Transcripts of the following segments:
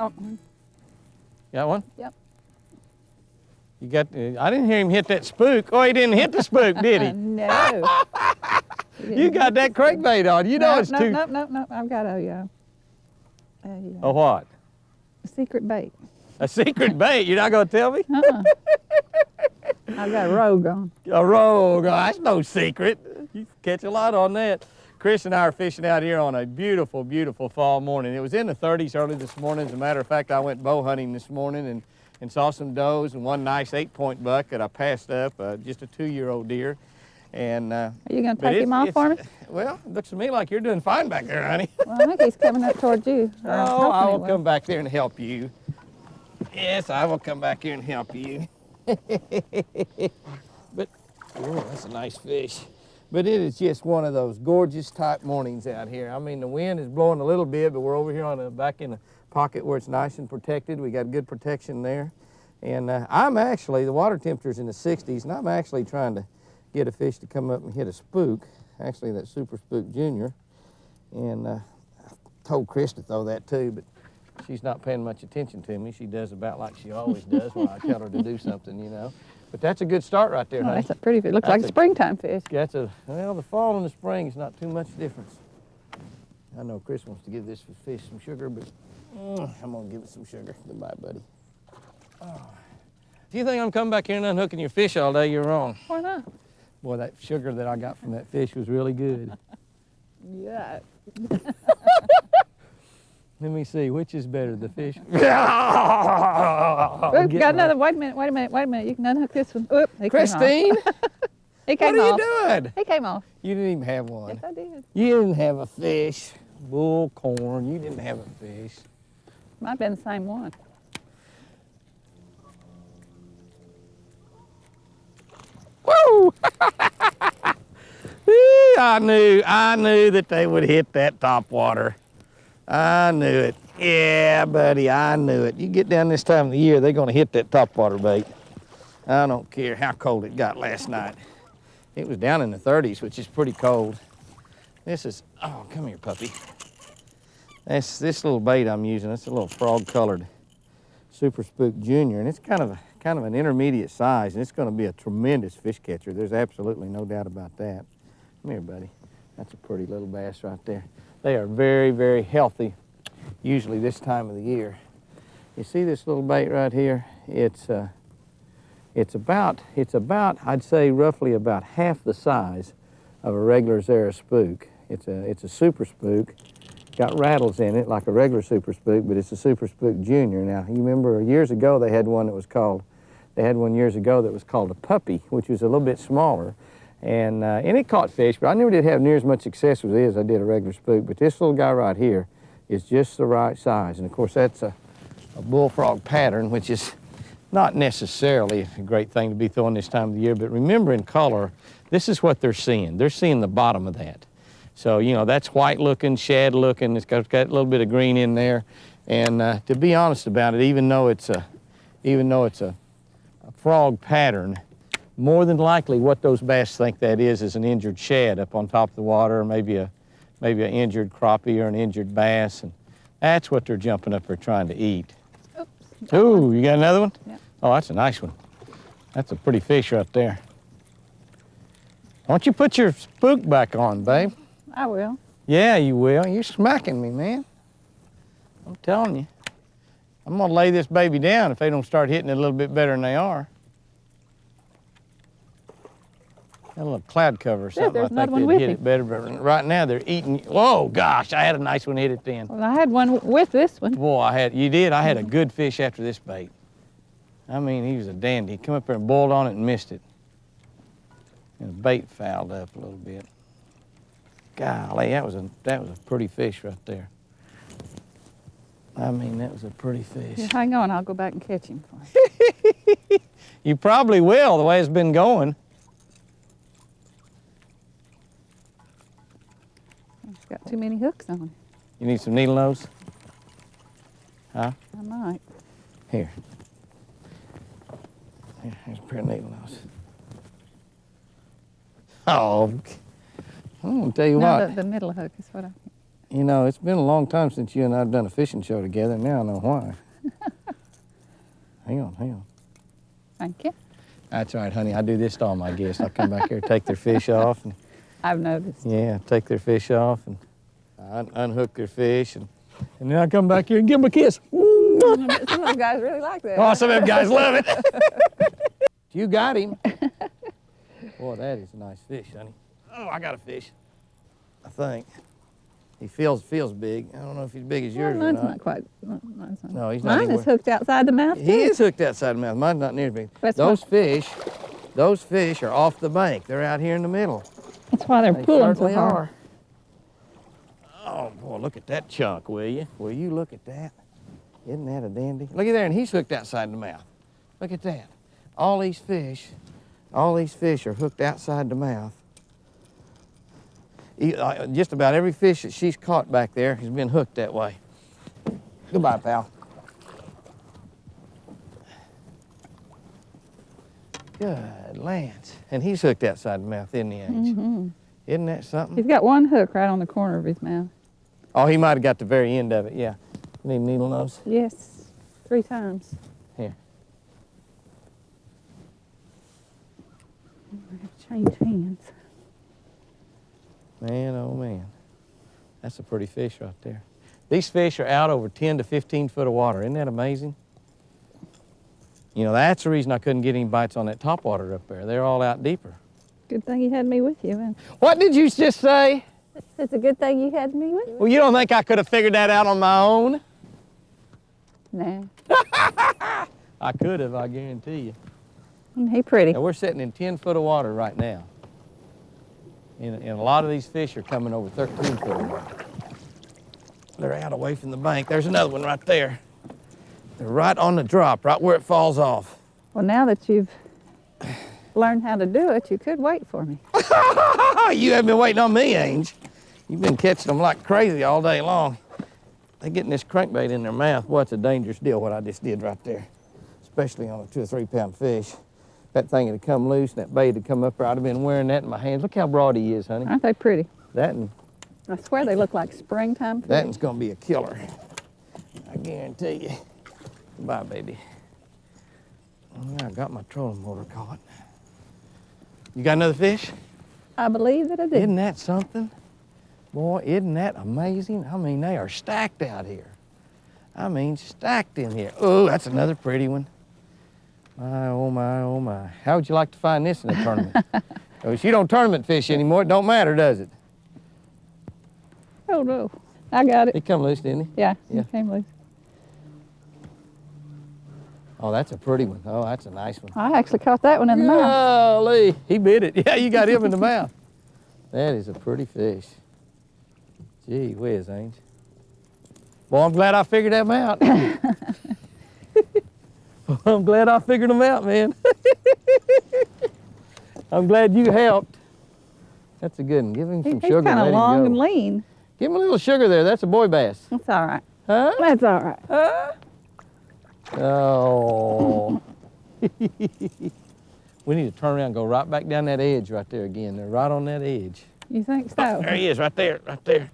Oh. Got one? Yep. You got, I didn't hear him hit that spook. Oh, he didn't hit the spook, did he? No. You got that crankbait on. You know it's too. No. I've got a what? a secret bait. A secret bait? You're not going to tell me? I've got a rogue on. A rogue. Oh, that's no secret. You catch a lot on that. Chris and I are fishing out here on a beautiful, beautiful fall morning. It was in the 30s early this morning. As a matter of fact, I went bow hunting this morning and saw some does and one nice 8-point buck that I passed up, just a 2-year-old deer. And Are you going to take him off for me? Well, it looks to me like you're doing fine back there, honey. Well, I think he's coming up towards you. Oh, I will come back there and help you. Yes, I will come back here and help you. But, oh, that's a nice fish. But it is just one of those gorgeous type mornings out here. I mean, the wind is blowing a little bit, but we're over here back in a pocket where it's nice and protected. We got good protection there. And I'm actually, the water temperature's in the 60s, and I'm actually trying to get a fish to come up and hit a spook, actually that Super Spook Junior. And I told Chris to throw that too, but she's not paying much attention to me. She does about like she always does when I tell her to do something, you know. But that's a good start right there, honey. That's a pretty fish. Looks like a springtime fish. Well, the fall and the spring is not too much difference. I know Chris wants to give this fish some sugar, but I'm gonna give it some sugar. Goodbye, buddy. Oh. If you think I'm coming back here and unhooking your fish all day, you're wrong. Why not? Boy, that sugar that I got from that fish was really good. Yeah. Let me see, which is better, the fish? Got another, wait a minute. You can unhook this one. Oop, Christine? He came off. What are you doing? He came off. You didn't even have one. Yes, I did. You didn't have a fish. Bullcorn, you didn't have a fish. Might have been the same one. Woo! I knew that they would hit that topwater. I knew it. Yeah, buddy, I knew it. You get down this time of the year, they're gonna hit that topwater bait. I don't care how cold it got last night. It was down in the 30s, which is pretty cold. This is, oh, come here, puppy. This little bait I'm using, it's a little frog-colored Super Spook Junior, and it's kind of an intermediate size, and it's gonna be a tremendous fish catcher. There's absolutely no doubt about that. Come here, buddy. That's a pretty little bass right there. They are very, very healthy, usually this time of the year. You see this little bait right here? It's about, I'd say roughly about half the size of a regular Zara spook. It's a Super Spook. Got rattles in it like a regular Super Spook, but it's a Super Spook Junior. Now, you remember years ago they had one years ago that was called a puppy, which was a little bit smaller. And it caught fish, but I never did have near as much success with it as I did a regular spook. But this little guy right here is just the right size. And of course, that's a bullfrog pattern, which is not necessarily a great thing to be throwing this time of the year. But remember, in color, this is what they're seeing. They're seeing the bottom of that. So, you know, that's white looking, shad looking. It's got a little bit of green in there. And to be honest about it, even though it's a frog pattern, more than likely what those bass think that is an injured shad up on top of the water, or maybe an injured crappie or an injured bass, and that's what they're jumping up there trying to eat. Oops. Ooh, you got another one? Yeah. Oh, that's a nice one. That's a pretty fish right there. Why don't you put your spook back on, babe? I will. Yeah, you will. You're smacking me, man. I'm telling you. I'm gonna lay this baby down if they don't start hitting it a little bit better than they are. Got a little cloud cover or something. I think they'd hit it better, but right now they're eating. Whoa, gosh, I had a nice one hit it then. Well, I had one with this one. Boy, you did? I had a good fish after this bait. I mean, he was a dandy. He come up there and boiled on it and missed it. And the bait fouled up a little bit. Golly, that was a pretty fish right there. I mean, that was a pretty fish. Yeah, hang on, I'll go back and catch him for you. You probably will, the way it's been going. It's got too many hooks on it. You need some needle nose? Huh? I might. Here. Here's a pair of needle nose. Oh, I'm gonna tell you what. The middle hook is what I think. You know, it's been a long time since you and I have done a fishing show together. Now I know why. Hang on. Thank you. That's all right, honey. I do this to all my guests. I come back here, take their fish off, and I've noticed. yeah, take their fish off, and unhook their fish, and then I come back here and give them a kiss. I bet some of those guys really like that. Oh, some of them guys love it. You got him. Boy, that is a nice fish, honey. Oh, I got a fish. I think. He feels big. I don't know if he's big as yours or Mine's not. not quite. Mine's not. No, he's not Mine anywhere. is hooked outside the mouth. He is hooked outside the mouth. Mine's not near as big. That's Those fish are off the bank. They're out here in the middle. That's why they're They pulling so certainly hard. are. Oh, boy, look at that chunk, will you? Will you look at that? Isn't that a dandy? Look at there, and he's hooked outside the mouth. Look at that. All these fish are hooked outside the mouth. Just about every fish that she's caught back there has been hooked that way. Goodbye, pal. Good lands. And he's hooked outside the mouth, isn't he, Ange? Mm-hmm. Isn't that something? He's got one hook right on the corner of his mouth. Oh, he might have got the very end of it, yeah. Need a needle nose? Yes, 3 times. Here. I have to change hands. Man, oh man. That's a pretty fish right there. These fish are out over 10 to 15 foot of water. Isn't that amazing? You know, that's the reason I couldn't get any bites on that topwater up there. They're all out deeper. Good thing you had me with you. And What did you just say? it's a good thing you had me with you. Well, you don't think I could have figured that out on my own? Nah. I could have, I guarantee you. He pretty. Now, we're sitting in 10 foot of water right now. And a lot of these fish are coming over 13 foot of water. They're out away from the bank. There's another one right there. They're right on the drop, right where it falls off. Well, now that you've learned how to do it, you could wait for me. You haven't been waiting on me, Ange. You've been catching them like crazy all day long. They're getting this crankbait in their mouth. Boy, it's a dangerous deal what I just did right there, especially on a 2 or 3 pound fish. That thing had come loose and that bait had come up there. I'd have been wearing that in my hands. Look how broad he is, honey. Aren't they pretty? That and I swear they look like springtime fish. that one's gonna be a killer. I guarantee you. Goodbye, baby. Oh, yeah, I got my trolling motor caught. You got another fish? I believe that I did. Isn't that something? Boy, isn't that amazing? I mean, they are stacked out here. I mean, stacked in here. Oh, that's another pretty one. My, oh my, oh my. How would you like to find this in a tournament? If you don't tournament fish anymore, it don't matter, does it? Oh, no. I got it. He come loose, didn't he? Yeah, Yeah. he came loose. Oh, that's a pretty one. Oh, that's a nice one. I actually caught that one in the mouth. Golly, he bit it. Yeah, you got him in the mouth. That is a pretty fish. Gee whiz, Ange. Well, I'm glad I figured them out. I'm glad I figured them out, man. I'm glad you helped. That's a good one. Give him some He's sugar. kind and of let long him and go. lean. Give him a little sugar there. That's a boy bass. That's all right. Huh? That's all right. Huh? Oh. We need to turn around and go right back down that edge right there again. They're right on that edge. You think so? Oh, there he is, right there, right there.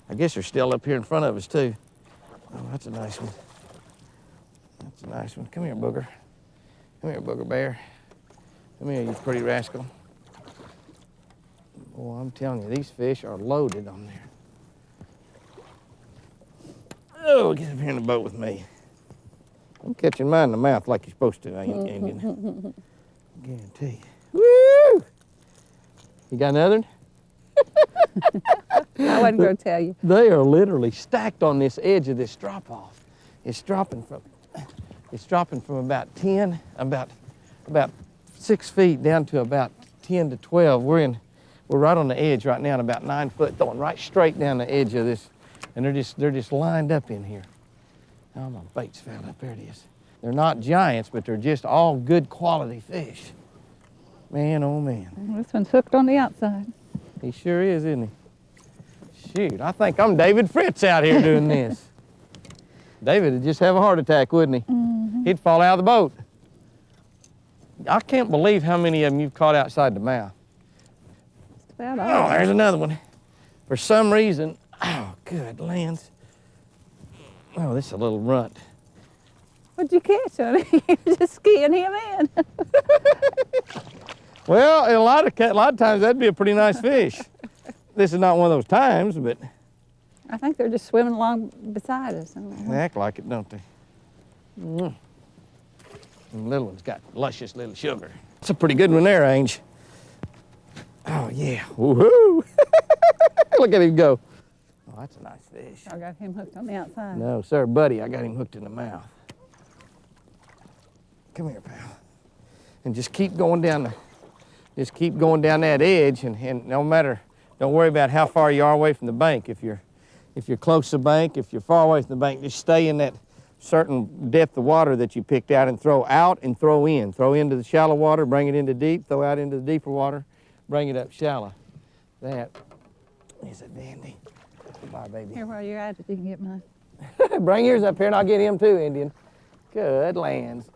I guess they're still up here in front of us, too. Oh, that's a nice one. That's a nice one. Come here, booger. Come here, booger bear. Come here, you pretty rascal. Boy, I'm telling you, these fish are loaded on there. Oh, get up here in the boat with me. I'm catching mine in the mouth like you're supposed to, ain't you? Guarantee you. Woo! You got another one? I wasn't going to tell you. They are literally stacked on this edge of this drop-off. It's dropping from about 10, about 6 feet down to about 10 to 12. We're right on the edge right now, at about 9 foot, throwing right straight down the edge of this, and they're just lined up in here. Oh, my bait's found up. There it is. They're not giants, but they're just all good quality fish. Man, oh man. This one's hooked on the outside. He sure is, isn't he? Shoot, I think I'm David Fritz out here doing this. David would just have a heart attack, wouldn't he? Mm-hmm. He'd fall out of the boat. I can't believe how many of them you've caught outside the mouth. Just about Oh, all. there's another one. For some reason, oh good lands. Oh, this is a little runt. What'd you catch, honey? You're just skiing him in. Well, a lot of times that'd be a pretty nice fish. This is not one of those times, but I think they're just swimming along beside us. they act like it, don't they? Mm. And the little one's got luscious little sugar. It's a pretty good one there, Ange. Oh, yeah. Woohoo! Look at him go. Oh, that's a nice fish. I got him hooked on the outside. No, sir, buddy. I got him hooked in the mouth. Come here, pal. And just keep going down that edge, and no matter, don't worry about how far you are away from the bank. If you're close to the bank, if you're far away from the bank, just stay in that certain depth of water that you picked out and throw out and throw in. Throw into the shallow water, bring it into deep, throw out into the deeper water, bring it up shallow. That is a dandy. Bye, baby. Here, while you're at it, you can get mine. Bring yours up here and I'll get him too, Indian. Good lands.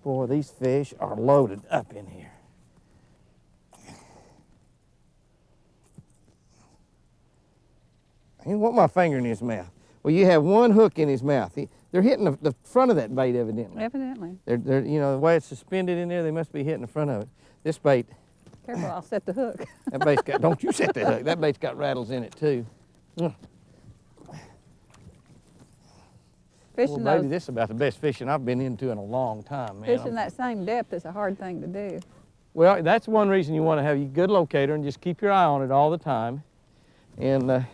Boy, these fish are loaded up in here. He didn't want my finger in his mouth. Well, you have one hook in his mouth. They're hitting the front of that bait, evidently. Evidently. They're, you know, the way it's suspended in there, they must be hitting the front of it. This bait, Careful, I'll set the hook. that bait's got, don't you set that hook. That bait's got rattles in it too. Fishing Well, baby, those, this is about the best fishing I've been into in a long time, man. fishing that same depth is a hard thing to do. Well, that's one reason you want to have a good locator and just keep your eye on it all the time, and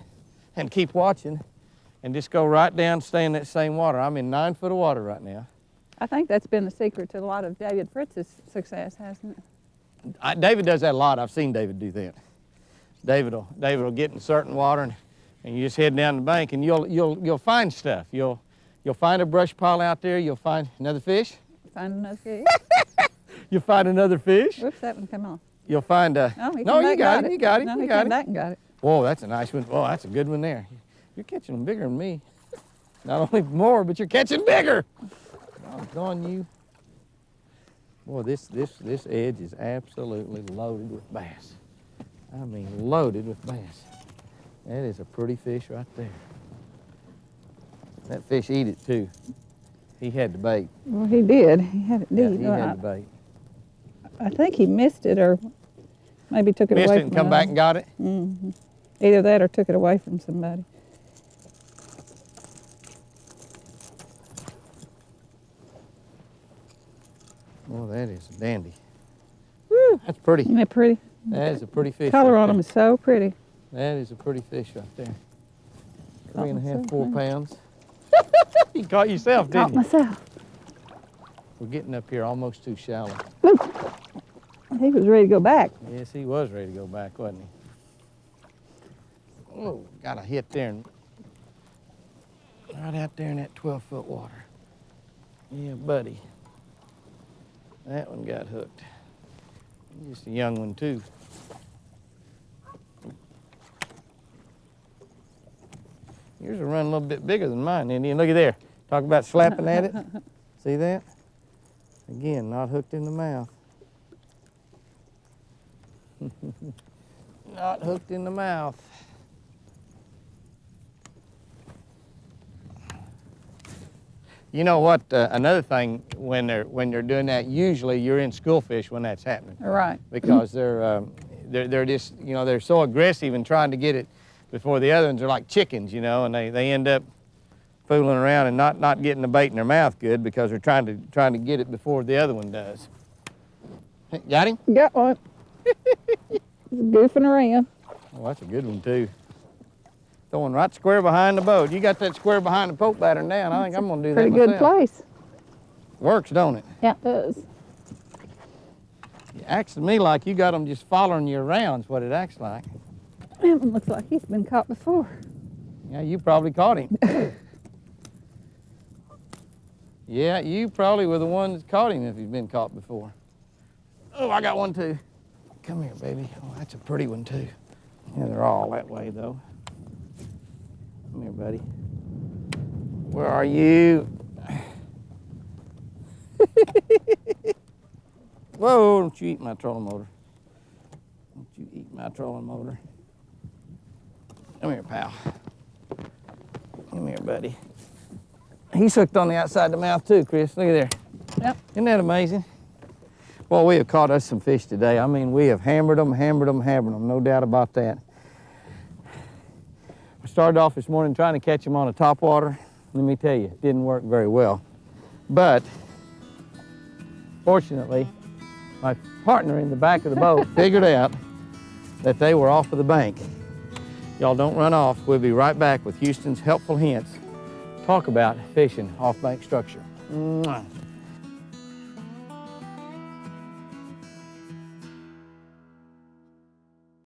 keep watching, and just go right down, stay in that same water. I'm in 9 foot of water right now. I think that's been the secret to a lot of David Fritz's success, hasn't it? David does that a lot. I've seen David do that. David will get in certain water, and you just head down the bank, and you'll find stuff. You'll find a brush pile out there. You'll find another fish. Find another fish. You'll find another fish. Whoops, that one come off. You'll find a. Oh, he No, came you back, got it. You got it. No, You he got came it. back and got it. Whoa, that's a nice one. Whoa, that's a good one there. You're catching them bigger than me. Not only more, but you're catching bigger. Doggone you. Boy, this edge is absolutely loaded with bass. I mean, loaded with bass. That is a pretty fish right there. That fish eat it too. He had the bait. Well, he did. He had it Yeah, deep. he had the bait. I think he missed it or maybe took it Missed away it from and come back and got it? Mm-hmm. Either that or took it away from somebody. Oh, that is a dandy. Woo! That's pretty. Isn't that pretty? That is a pretty fish. Color right on them there. is so pretty. That is a pretty fish right there. Caught 3.5, myself, 4 huh? pounds. You caught yourself, Caught didn't you? myself. We're getting up here almost too shallow. Woo! He was ready to go back. Yes, he was ready to go back, wasn't he? Oh, got a hit there, right out there in that 12-foot water. Yeah, buddy. That one got hooked. Just a young one, too. Yours will run a little bit bigger than mine, Indian. Look at there. Talk about slapping at it. See that? Again, not hooked in the mouth. Not hooked in the mouth. You know what? Another thing, when they're doing that, usually you're in schoolfish when that's happening. Right. Because they're just, you know, they're so aggressive in trying to get it before the other ones. Are like chickens, you know, and they end up fooling around and not getting the bait in their mouth good because they're trying to get it before the other one does. Got him? Got one. He's goofing around. Oh, that's a good one too. Throwing right square behind the boat. You got that square behind the poke batter down. I think I'm gonna do that Pretty myself. good place. Works, don't it? Yeah, it does. It acts to me like you got them just following you around is what it acts like. That one looks like he's been caught before. Yeah, you probably caught him. Yeah, you probably were the one that caught him if he's been caught before. Oh, I got one too. Come here, baby. Oh, that's a pretty one too. Yeah, they're all that way though. Come here, buddy. Where are you? Whoa, don't you eat my trolling motor. Don't you eat my trolling motor. Come here, pal. Come here, buddy. He's hooked on the outside of the mouth too, Chris. Look at there. Yep. Isn't that amazing? Well, we have caught us some fish today. I mean, we have hammered them, no doubt about that. I started off this morning trying to catch them on a topwater. Let me tell you, it didn't work very well. But fortunately, my partner in the back of the boat figured out that they were off of the bank. Y'all don't run off. We'll be right back with Houston's helpful hints. Talk about fishing off-bank structure. Mwah.